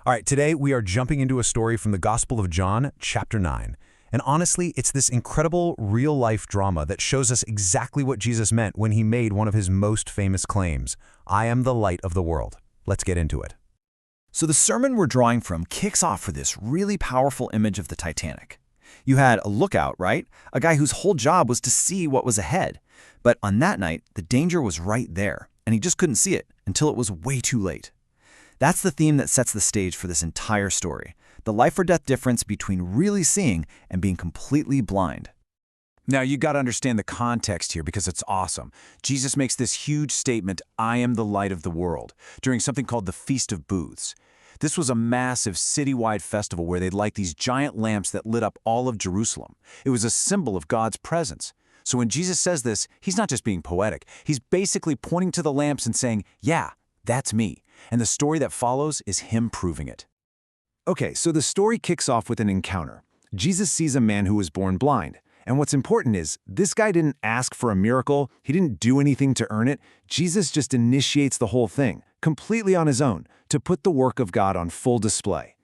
All right, today we are jumping into a story from the Gospel of John, chapter 9. And honestly, it's this incredible real-life drama that shows us exactly what Jesus meant when he made one of his most famous claims, "I am the light of the world." Let's get into it. So the sermon we're drawing from kicks off with this really powerful image of the Titanic. You had a lookout, right? A guy whose whole job was to see what was ahead. But on that night, the danger was right there, and he just couldn't see it until it was way too late. That's the theme that sets the stage for this entire story, the life or death difference between really seeing and being completely blind. Now, you got to understand the context here because it's awesome. Jesus makes this huge statement, "I am the light of the world," during something called the Feast of Booths. This was a massive citywide festival where they'd light these giant lamps that lit up all of Jerusalem. It was a symbol of God's presence. So when Jesus says this, he's not just being poetic. He's basically pointing to the lamps and saying, "Yeah, that's me." And the story that follows is him proving it. Okay, so the story kicks off with an encounter. Jesus sees a man who was born blind. And what's important is, this guy didn't ask for a miracle, he didn't do anything to earn it. Jesus just initiates the whole thing, completely on his own, to put the work of God on full display.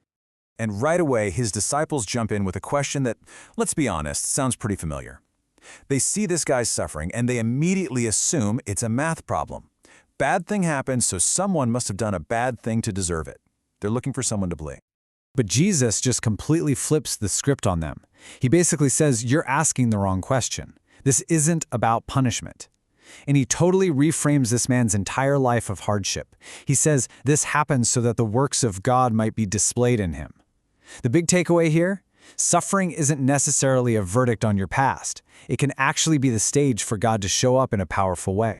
And right away, his disciples jump in with a question that, let's be honest, sounds pretty familiar. They see this guy's suffering, and they immediately assume it's a math problem. Bad thing happened, so someone must have done a bad thing to deserve it. They're looking for someone to blame. But Jesus just completely flips the script on them. He basically says, you're asking the wrong question. This isn't about punishment. And he totally reframes this man's entire life of hardship. He says this happens so that the works of God might be displayed in him. The big takeaway here? Suffering isn't necessarily a verdict on your past. It can actually be the stage for God to show up in a powerful way.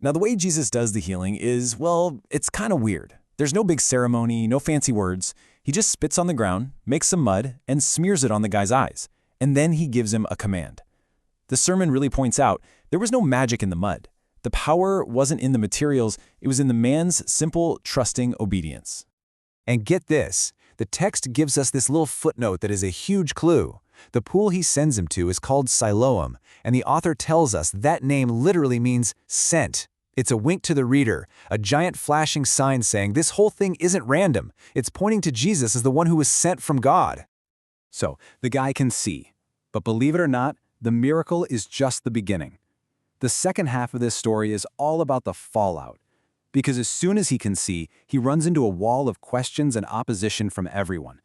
Now, the way Jesus does the healing is, well, it's kind of weird. There's no big ceremony, no fancy words. He just spits on the ground, makes some mud, and smears it on the guy's eyes. And then he gives him a command. The sermon really points out there was no magic in the mud. The power wasn't in the materials, it was in the man's simple, trusting obedience. And get this, the text gives us this little footnote that is a huge clue. The pool he sends him to is called Siloam, and the author tells us that name literally means sent. It's a wink to the reader, a giant flashing sign saying this whole thing isn't random. It's pointing to Jesus as the one who was sent from God. So, the guy can see. But believe it or not, the miracle is just the beginning. The second half of this story is all about the fallout. Because as soon as he can see, he runs into a wall of questions and opposition from everyone.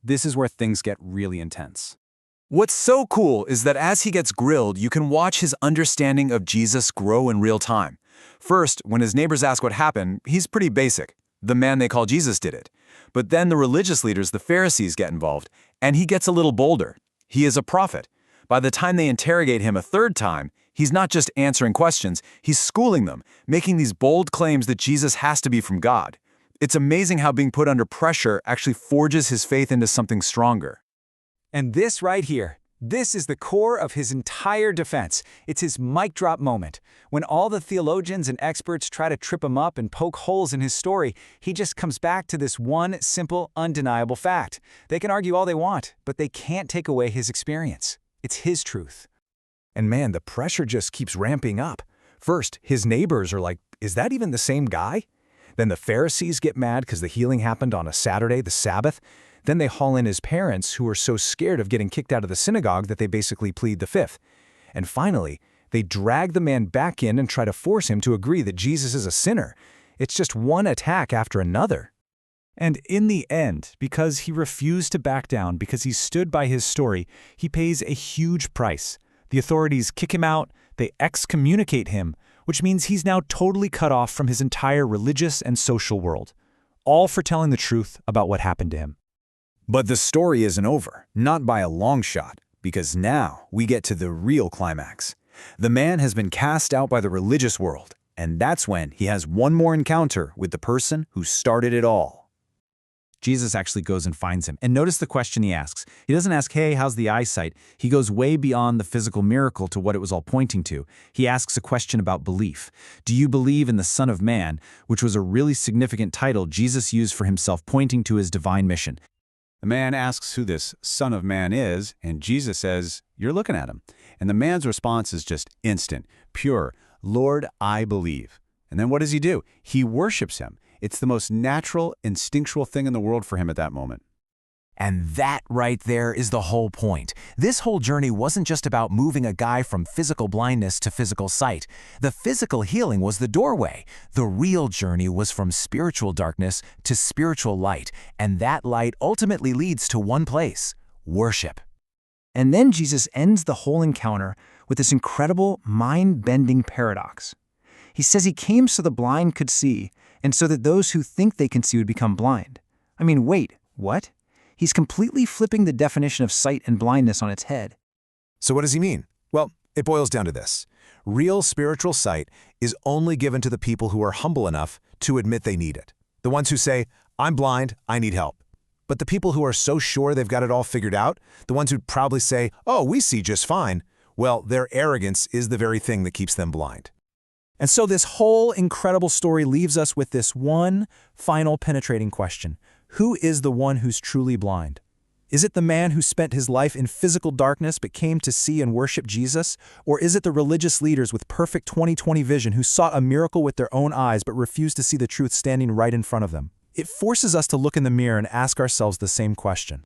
This is where things get really intense. What's so cool is that as he gets grilled, you can watch his understanding of Jesus grow in real time. First, when his neighbors ask what happened, he's pretty basic. The man they call Jesus did it. But then the religious leaders, the Pharisees, get involved, and he gets a little bolder. He is a prophet. By the time they interrogate him a third time, he's not just answering questions, he's schooling them, making these bold claims that Jesus has to be from God. It's amazing how being put under pressure actually forges his faith into something stronger. And this right here, this is the core of his entire defense. It's his mic drop moment. When all the theologians and experts try to trip him up and poke holes in his story, he just comes back to this one simple, undeniable fact. They can argue all they want, but they can't take away his experience. It's his truth. And man, the pressure just keeps ramping up. First, his neighbors are like, is that even the same guy? Then the Pharisees get mad because the healing happened on a Saturday, the Sabbath. Then they haul in his parents, who are so scared of getting kicked out of the synagogue that they basically plead the fifth. And finally, they drag the man back in and try to force him to agree that Jesus is a sinner. It's just one attack after another. And in the end, because he refused to back down, because he stood by his story, he pays a huge price. The authorities kick him out, they excommunicate him, which means he's now totally cut off from his entire religious and social world, all for telling the truth about what happened to him. But the story isn't over, not by a long shot, because now we get to the real climax. The man has been cast out by the religious world, and that's when he has one more encounter with the person who started it all. Jesus actually goes and finds him. And notice the question he asks. He doesn't ask, hey, how's the eyesight? He goes way beyond the physical miracle to what it was all pointing to. He asks a question about belief. Do you believe in the Son of Man, which was a really significant title Jesus used for himself, pointing to his divine mission. The man asks who this Son of Man is, and Jesus says, "You're looking at him." And the man's response is just instant, pure, "Lord, I believe." And then what does he do? He worships him. It's the most natural, instinctual thing in the world for him at that moment. And that right there is the whole point. This whole journey wasn't just about moving a guy from physical blindness to physical sight. The physical healing was the doorway. The real journey was from spiritual darkness to spiritual light, and that light ultimately leads to one place: worship. And then Jesus ends the whole encounter with this incredible, mind-bending paradox. He says he came so the blind could see, and so that those who think they can see would become blind. I mean, wait, what? He's completely flipping the definition of sight and blindness on its head. So what does he mean? Well, it boils down to this. Real spiritual sight is only given to the people who are humble enough to admit they need it. The ones who say, "I'm blind, I need help." But the people who are so sure they've got it all figured out, the ones who'd proudly say, "Oh, we see just fine," well, their arrogance is the very thing that keeps them blind. And so this whole incredible story leaves us with this one final penetrating question. Who is the one who's truly blind? Is it the man who spent his life in physical darkness but came to see and worship Jesus? Or is it the religious leaders with perfect 20/20 vision who sought a miracle with their own eyes but refused to see the truth standing right in front of them? It forces us to look in the mirror and ask ourselves the same question.